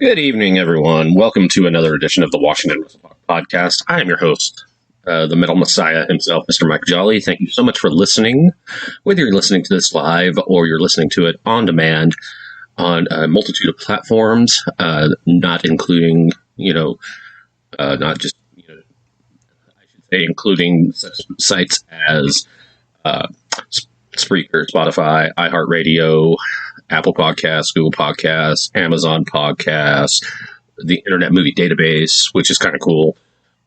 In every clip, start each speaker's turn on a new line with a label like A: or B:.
A: Good evening, everyone. Welcome to another edition of the Washington Wrestle Podcast. I am your host, the Metal Messiah himself, Mr. Mike Jolly. Thank you so much for listening. Whether you're listening to this live or you're listening to it on demand on a multitude of platforms, not including, not just, I should say, including such sites as Spreaker, Spotify, iHeartRadio, Apple Podcasts, Google Podcasts, Amazon Podcasts, the Internet Movie Database, which is kind of cool,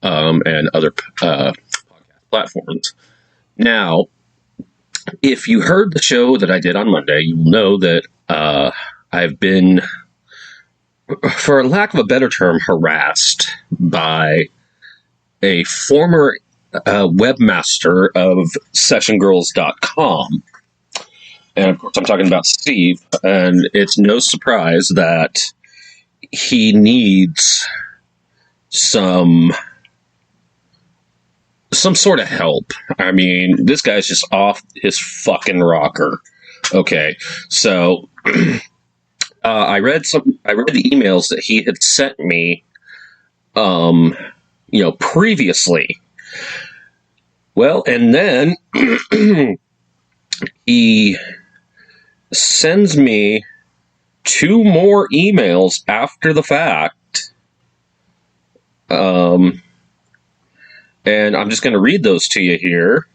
A: and other podcast platforms. Now, if you heard the show that I did on Monday, you will know that I've been, for lack of a better term, harassed by a former webmaster of SessionGirls.com. And of course, I'm talking about Steve, and it's no surprise that he needs some sort of help. I mean, this guy's just off his fucking rocker. Okay, so I read the emails that he had sent me, previously. Well, and then he sends me two more emails after the fact. And I'm just going to read those to you here.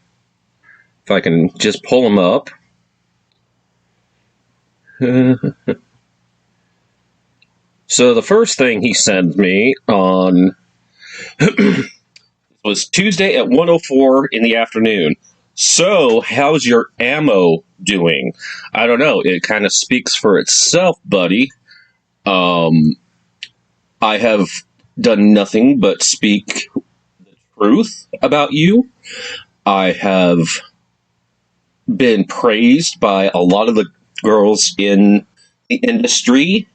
A: If I can just pull them up. So the first thing he sends me on was Tuesday at 1:04 in the afternoon. So, how's your ammo doing? I don't know. It kind of speaks for itself, buddy. I have done nothing but speak the truth about you. I have been praised by a lot of the girls in the industry.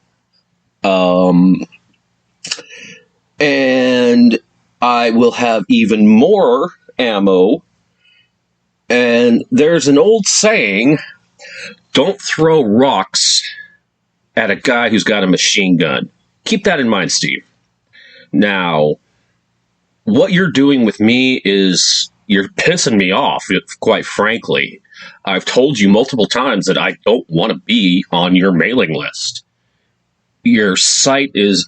A: And I will have even more ammo. And there's an old saying, don't throw rocks at a guy who's got a machine gun. Keep that in mind, Steve. Now, what you're doing with me is you're pissing me off, quite frankly. I've told you multiple times that I don't want to be on your mailing list. Your site is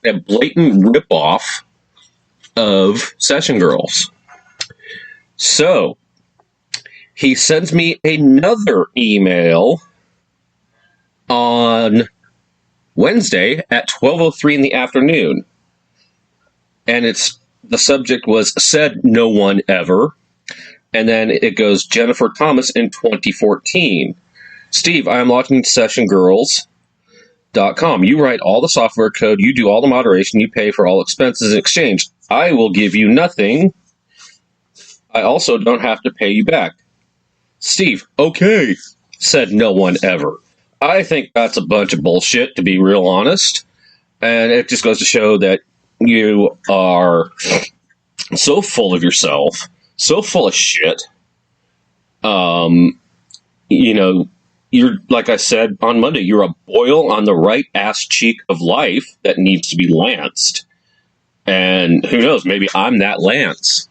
A: a blatant ripoff of Session Girls. So, he sends me another email on Wednesday at 12:03 in the afternoon. And the subject was said no one ever. And then it goes Jennifer Thomas in 2014. Steve, I am logged into SessionGirls.com. You write all the software code, you do all the moderation, you pay for all expenses in exchange. I will give you nothing. I also don't have to pay you back. Steve, okay, said no one ever. I think that's a bunch of bullshit, to be real honest. And it just goes to show that you are so full of yourself, so full of shit. You're, like I said on Monday, you're a boil on the right ass cheek of life that needs to be lanced. And who knows, maybe I'm that lance.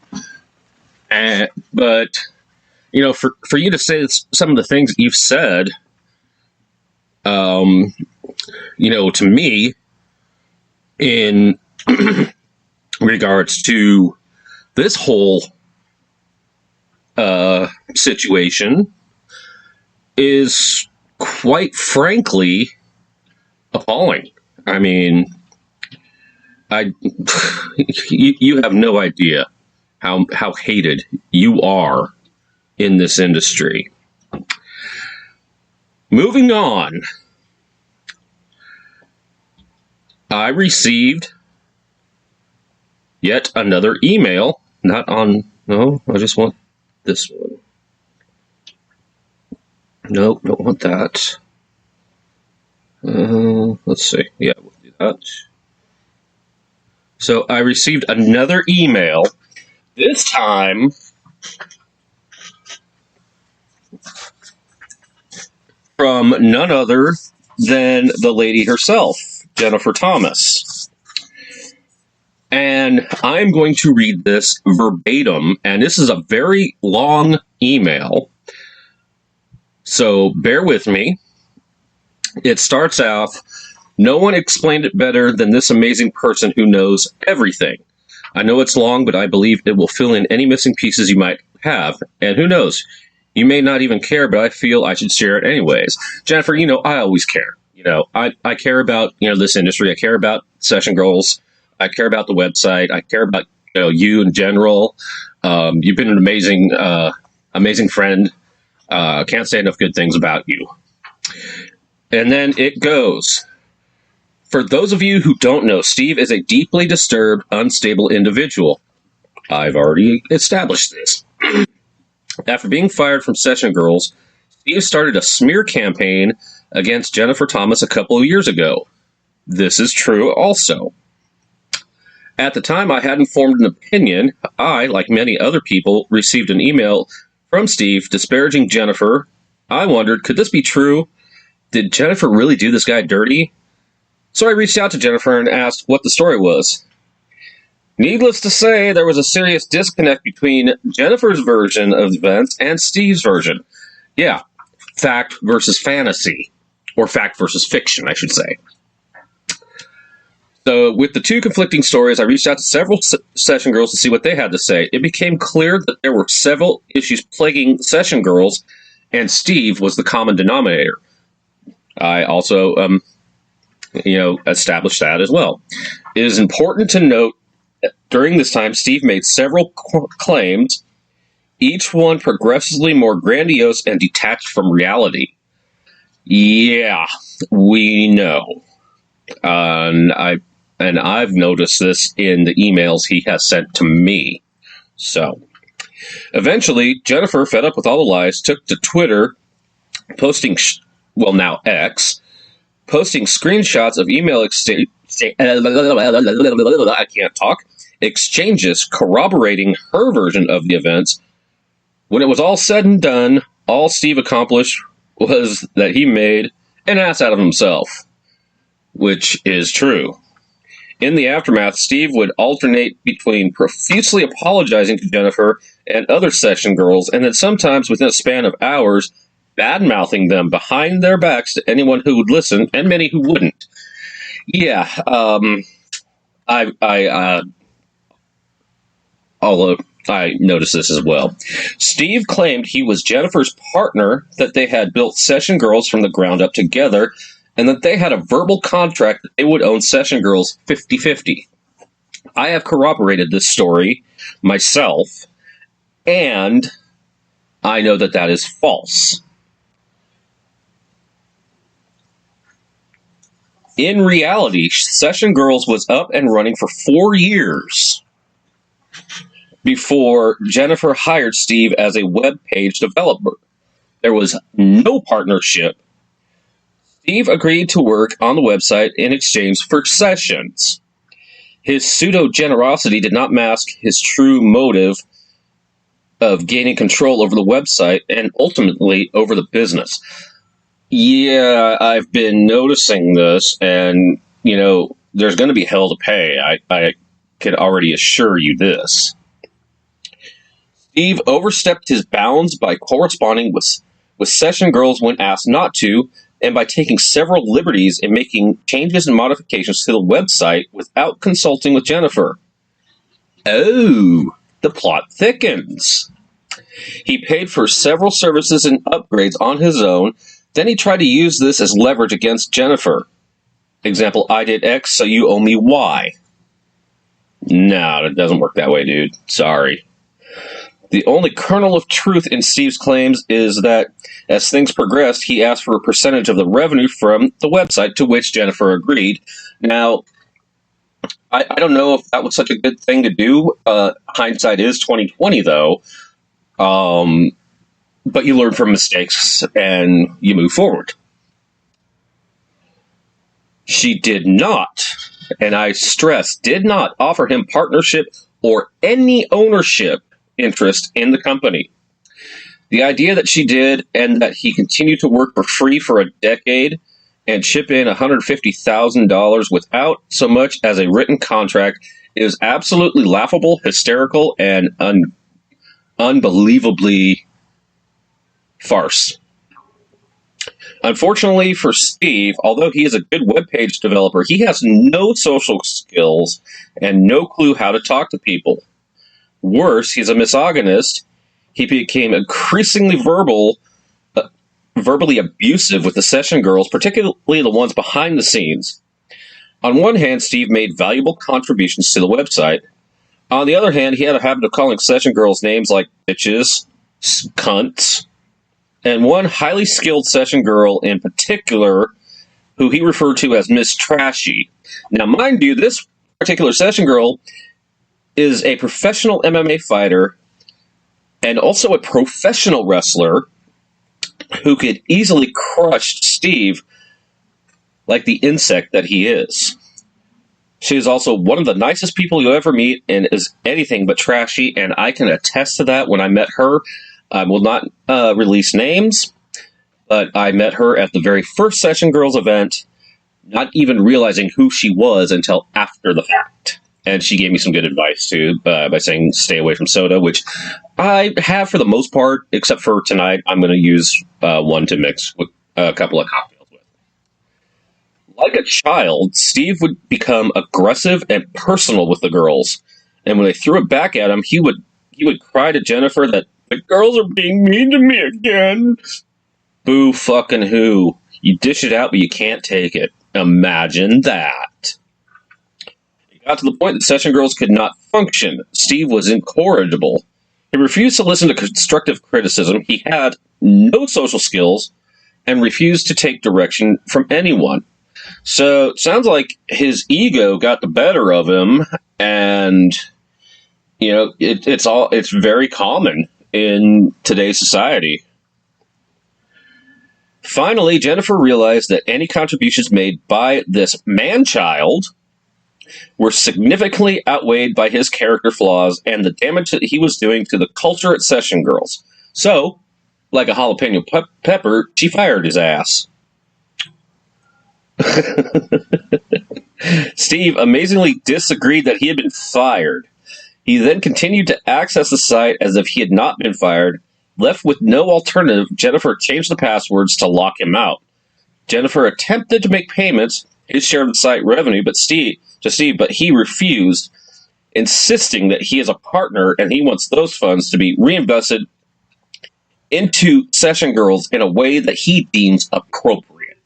A: But, for you to say some of the things that you've said, to me, in regards to this whole situation, is quite frankly appalling. I mean, you have no idea how hated you are in this industry. Moving on, I received yet another email. I just want this one. Nope, don't want that. Let's see. Yeah, we'll do that. So I received another email. This time from none other than the lady herself, Jennifer Thomas. And I'm going to read this verbatim, and this is a very long email, so bear with me. It starts out, "No one explained it better than this amazing person who knows everything. I know it's long, but I believe it will fill in any missing pieces you might have. And who knows, you may not even care, but I feel I should share it anyways. Jennifer, I always care. I care about, this industry. I care about Session Girls. I care about the website. I care about, you in general. You've been an amazing friend. Can't say enough good things about you." And then it goes, "For those of you who don't know, Steve is a deeply disturbed, unstable individual. I've already established this. After being fired from Session Girls, Steve started a smear campaign against Jennifer Thomas a couple of years ago. This is true also. At the time, I hadn't formed an opinion. I, like many other people, received an email from Steve disparaging Jennifer. I wondered, could this be true? Did Jennifer really do this guy dirty? So I reached out to Jennifer and asked what the story was. Needless to say, there was a serious disconnect between Jennifer's version of events and Steve's version. Yeah, fact versus fantasy, or fact versus fiction, I should say. So with the two conflicting stories, I reached out to several Session Girls to see what they had to say. It became clear that there were several issues plaguing Session Girls, and Steve was the common denominator. I also, established that as well. It is important to note that during this time, Steve made several claims, each one progressively more grandiose and detached from reality. Yeah, we know. And I've noticed this in the emails he has sent to me. So, eventually, Jennifer, fed up with all the lies, took to Twitter, posting, now X, posting screenshots of email exchanges corroborating her version of the events. When it was all said and done, all Steve accomplished was that he made an ass out of himself, which is true. In the aftermath, Steve would alternate between profusely apologizing to Jennifer and other Session Girls, and then sometimes within a span of hours, bad-mouthing them behind their backs to anyone who would listen, and many who wouldn't. Yeah, I noticed this as well. Steve claimed he was Jennifer's partner, that they had built Session Girls from the ground up together, and that they had a verbal contract that they would own Session Girls 50-50. I have corroborated this story myself, and I know that that is false. In reality, Session Girls was up and running for 4 years before Jennifer hired Steve as a web page developer. There was no partnership. Steve agreed to work on the website in exchange for sessions. His pseudo-generosity did not mask his true motive of gaining control over the website and ultimately over the business. Yeah, I've been noticing this, and, there's going to be hell to pay. I can already assure you this. Steve overstepped his bounds by corresponding with Session Girls when asked not to, and by taking several liberties in making changes and modifications to the website without consulting with Jennifer. Oh, the plot thickens. He paid for several services and upgrades on his own, then he tried to use this as leverage against Jennifer. Example, I did X, so you owe me Y. No, it doesn't work that way, dude. Sorry. The only kernel of truth in Steve's claims is that as things progressed, he asked for a percentage of the revenue from the website, to which Jennifer agreed. Now, I don't know if that was such a good thing to do. Hindsight is 20/20, though. But you learn from mistakes and you move forward. She did not, and I stress, did not offer him partnership or any ownership interest in the company. The idea that she did, and that he continued to work for free for a decade and chip in $150,000 without so much as a written contract is absolutely laughable, hysterical, and unbelievably farce. Unfortunately for Steve, although he is a good webpage developer, he has no social skills and no clue how to talk to people. Worse, he's a misogynist. He became increasingly verbally abusive with the session girls, particularly the ones behind the scenes. On one hand, Steve made valuable contributions to the website. On the other hand, he had a habit of calling session girls names like bitches, cunts, and one highly skilled session girl in particular, who he referred to as Miss Trashy. Now, mind you, this particular session girl is a professional MMA fighter and also a professional wrestler who could easily crush Steve like the insect that he is. She is also one of the nicest people you'll ever meet and is anything but trashy, and I can attest to that. When I met her, I will not release names, but I met her at the very first Session Girls event, not even realizing who she was until after the fact. And she gave me some good advice, too, by saying stay away from soda, which I have for the most part, except for tonight. I'm going to use one to mix with a couple of cocktails with. Like a child, Steve would become aggressive and personal with the girls. And when they threw it back at him, he would cry to Jennifer that the girls are being mean to me again. Boo fucking who. You dish it out, but you can't take it. Imagine that. It got to the point that session girls could not function. Steve was incorrigible. He refused to listen to constructive criticism. He had no social skills and refused to take direction from anyone. So it sounds like his ego got the better of him, and you know, it's very common in today's society. Finally, Jennifer realized that any contributions made by this man-child were significantly outweighed by his character flaws and the damage that he was doing to the culture at Session Girls. So, like a jalapeno pepper, she fired his ass. Steve amazingly disagreed that he had been fired. He then continued to access the site as if he had not been fired. Left with no alternative, Jennifer changed the passwords to lock him out. Jennifer attempted to make payments, his share of the site revenue, but he refused, insisting that he is a partner and he wants those funds to be reinvested into Session Girls in a way that he deems appropriate.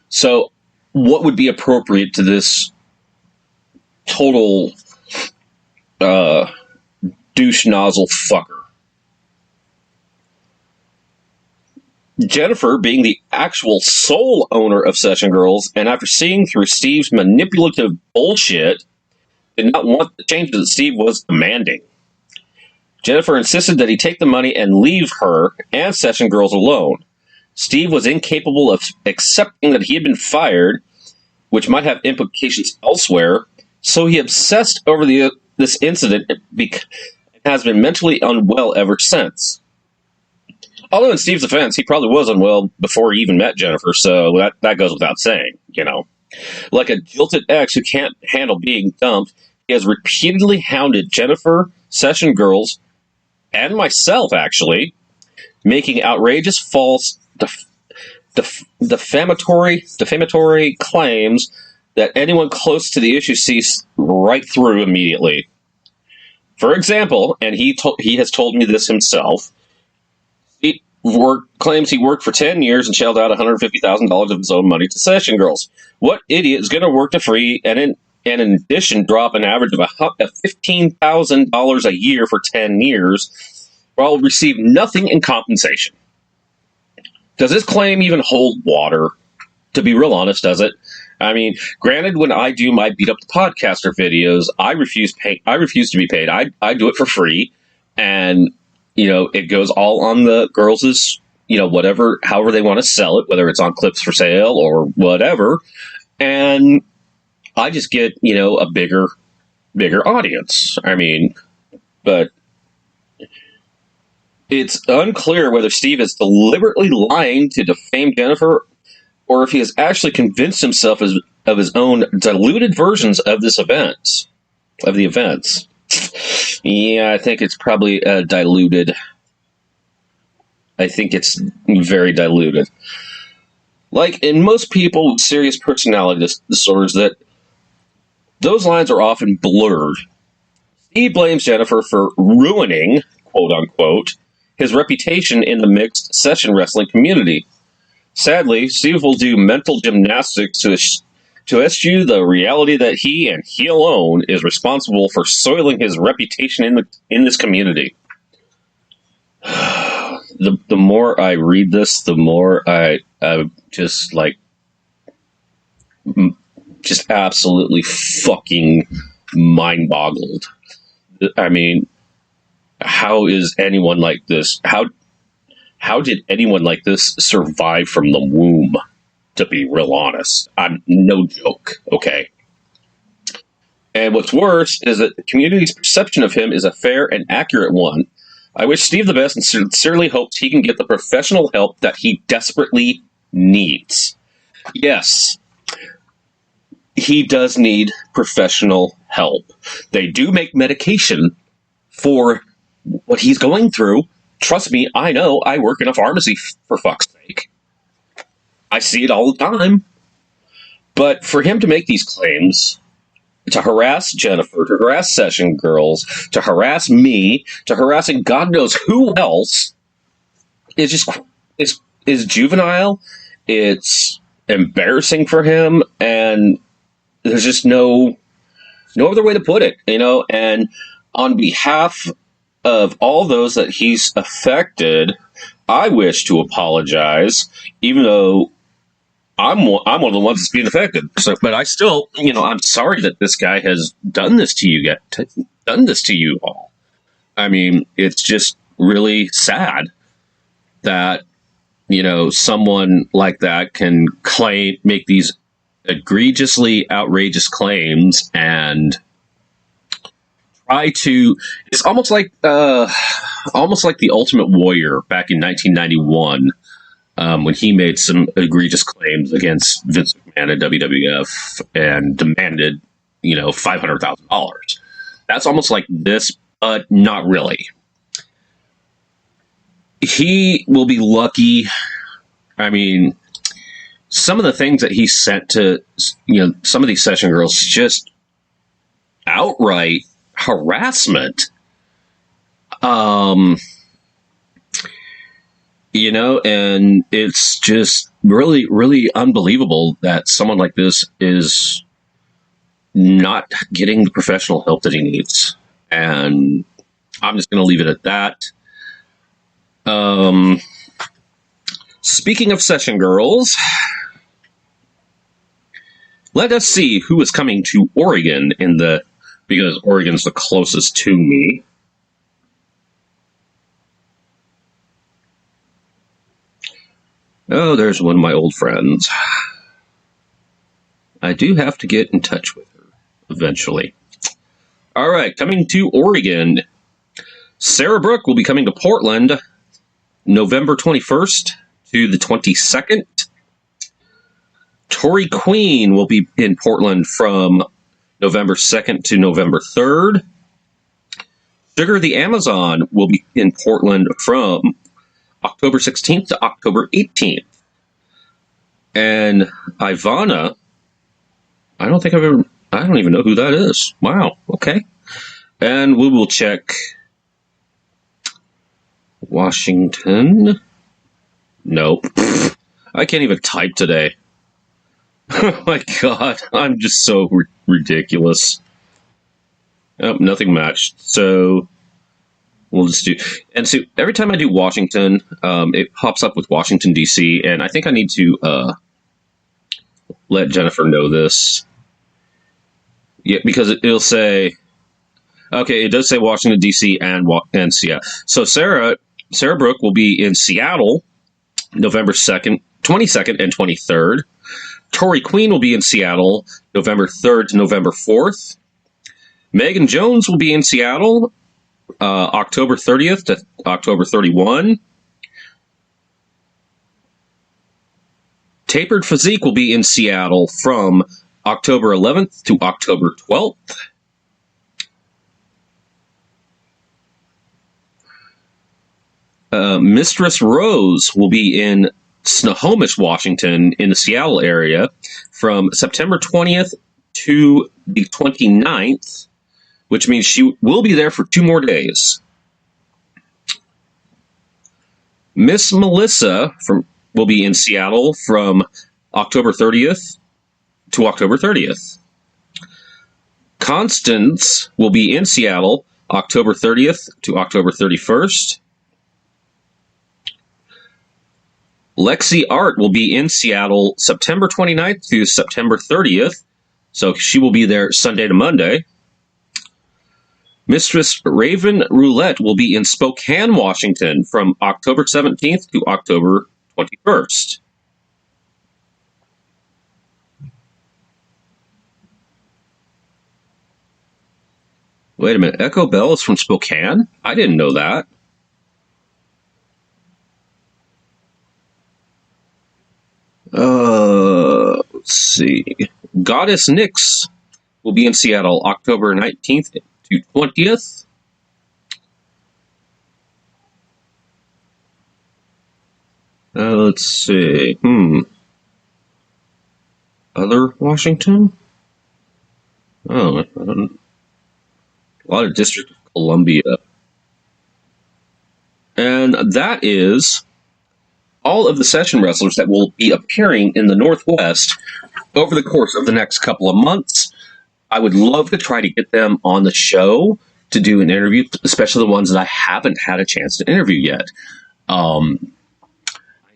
A: So, what would be appropriate to this total douche nozzle fucker? Jennifer, being the actual sole owner of Session Girls, and after seeing through Steve's manipulative bullshit, did not want the change that Steve was demanding. Jennifer insisted that he take the money and leave her and Session Girls alone. Steve was incapable of accepting that he had been fired, which might have implications elsewhere, so he obsessed over this incident and has been mentally unwell ever since. Although in Steve's defense, he probably was unwell before he even met Jennifer, so that goes without saying, you know. Like a jilted ex who can't handle being dumped, he has repeatedly hounded Jennifer, Session Girls, and myself, actually, making outrageous, false, defamatory claims that anyone close to the issue sees right through immediately. For example, and he has told me this himself, he claims he worked for 10 years and shelled out $150,000 of his own money to Session Girls. What idiot is going to work to free and in addition drop an average of $15,000 a year for 10 years while receive nothing in compensation? Does this claim even hold water? To be real honest, does it? I mean, granted, when I do my Beat Up the Podcaster videos, I refuse to be paid. I do it for free, and you know, it goes all on the girls' however they want to sell it, whether it's on Clips for Sale or whatever, and I just get, a bigger audience. I mean, but it's unclear whether Steve is deliberately lying to defame Jennifer or if he has actually convinced himself of his own diluted versions of the events. Yeah, I think it's probably diluted. I think it's very diluted. Like in most people with serious personality disorders, that those lines are often blurred. He blames Jennifer for ruining, quote unquote, his reputation in the mixed session wrestling community. Sadly, Steve will do mental gymnastics to eschew the reality that he and he alone is responsible for soiling his reputation in this community. The more I read this, the more I just absolutely fucking mind boggled. I mean, how is anyone like this? How did anyone like this survive from the womb? To be real honest, I'm no joke. Okay. And what's worse is that the community's perception of him is a fair and accurate one. I wish Steve the best and sincerely hopes he can get the professional help that he desperately needs. Yes, he does need professional help. They do make medication for what he's going through. Trust me, I know. I work in a pharmacy, for fuck's sake. I see it all the time. But for him to make these claims, to harass Jennifer, to harass session girls, to harass me, to harassing God knows who else, is juvenile. It's embarrassing for him, and there's just no other way to put it, and on behalf of all those that he's affected, I wish to apologize, even though I'm one of the ones that's being affected. So, but I still, I'm sorry that this guy has done this to you all. I mean, it's just really sad that, someone like that can make these egregiously outrageous claims and try to. It's almost like the Ultimate Warrior back in 1991, when he made some egregious claims against Vince McMahon at WWF and demanded, $500,000. That's almost like this, but not really. He will be lucky. I mean, some of the things that he sent to, some of these session girls, just outright harassment. And it's just really, really unbelievable that someone like this is not getting the professional help that he needs. And I'm just going to leave it at that. Speaking of session girls, let us see who is coming to Oregon because Oregon's the closest to me. Oh, there's one of my old friends. I do have to get in touch with her eventually. All right, coming to Oregon. Sarah Brooke will be coming to Portland November 21st to the 22nd. Tori Queen will be in Portland from November 2nd to November 3rd. Sugar the Amazon will be in Portland from October 16th to October 18th. And Ivana, I don't even know who that is. Wow, okay. And we will check Washington. Nope. I can't even type today. Oh my god, I'm just so ridiculous. Oh, nothing matched. So we'll just do. And so every time I do Washington, it pops up with Washington, D.C., and I think I need to let Jennifer know this. Yeah, because it'll say. Okay, it does say Washington, D.C. and Seattle. So Sarah Brooke will be in Seattle November 2nd, 22nd, and 23rd. Tori Queen will be in Seattle November 3rd to November 4th. Megan Jones will be in Seattle October 30th to October 31. Tapered Physique will be in Seattle from October 11th to October 12th. Mistress Rose will be in Snohomish, Washington, in the Seattle area from September 20th to the 29th, which means she will be there for 2 more days. Miss Melissa will be in Seattle from October 30th to October 30th. Constance will be in Seattle October 30th to October 31st. Lexi Art will be in Seattle September 29th through September 30th, so she will be there Sunday to Monday. Mistress Raven Roulette will be in Spokane, Washington from October 17th to October 21st. Wait a minute, Echo Bell is from Spokane? I didn't know that. Let's see. Goddess Nyx will be in Seattle October 19th to 20th. Let's see. Other Washington? Oh, a lot of District of Columbia. And that is all of the session wrestlers that will be appearing in the Northwest over the course of the next couple of months. I would love to try to get them on the show to do an interview, especially the ones that I haven't had a chance to interview yet. I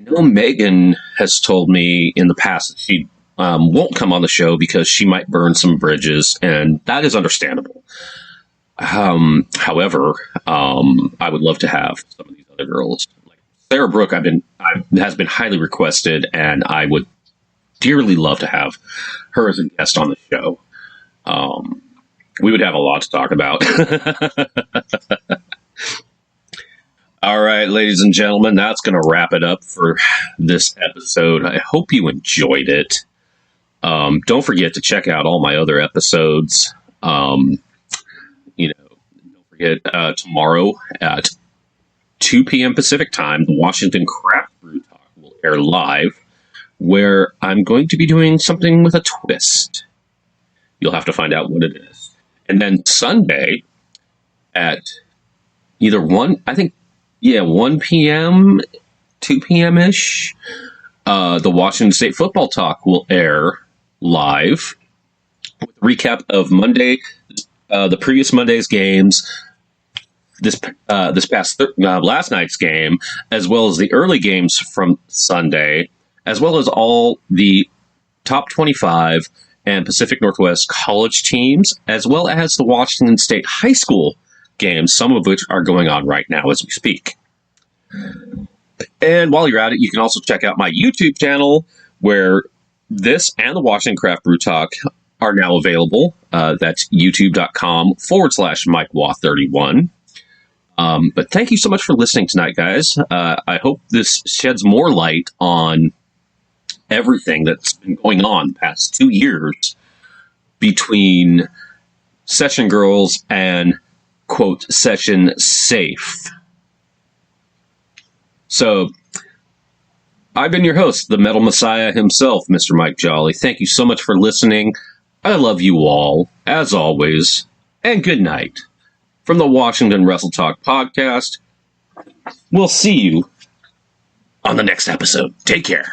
A: know Megan has told me in the past that she won't come on the show because she might burn some bridges, and that is understandable. However, I would love to have some of these other girls. Sarah Brooke has been highly requested, and I would dearly love to have her as a guest on the show. We would have a lot to talk about. All right, ladies and gentlemen, that's going to wrap it up for this episode. I hope you enjoyed it. Don't forget to check out all my other episodes. Don't forget tomorrow at 2 p.m. Pacific time, the Washington Craft Brew Talk will air live, where I'm going to be doing something with a twist. You'll have to find out what it is. And then Sunday at either 1 p.m., 2 p.m.-ish, the Washington State Football Talk will air live with a recap of the previous Monday's games, last night's game, as well as the early games from Sunday, as well as all the top 25 and Pacific Northwest college teams, as well as the Washington State high school games, some of which are going on right now as we speak. And while you're at it, you can also check out my YouTube channel, where this and the Washington Craft Brew Talk are now available. That's youtube.com/MikeWaugh31. But thank you so much for listening tonight, guys. I hope this sheds more light on everything that's been going on the past 2 years between Session Girls and, quote, Session Safe. So, I've been your host, the Metal Messiah himself, Mr. Mike Jolly. Thank you so much for listening. I love you all, as always, and good night. From the Washington Wrestle Talk podcast, we'll see you on the next episode. Take care.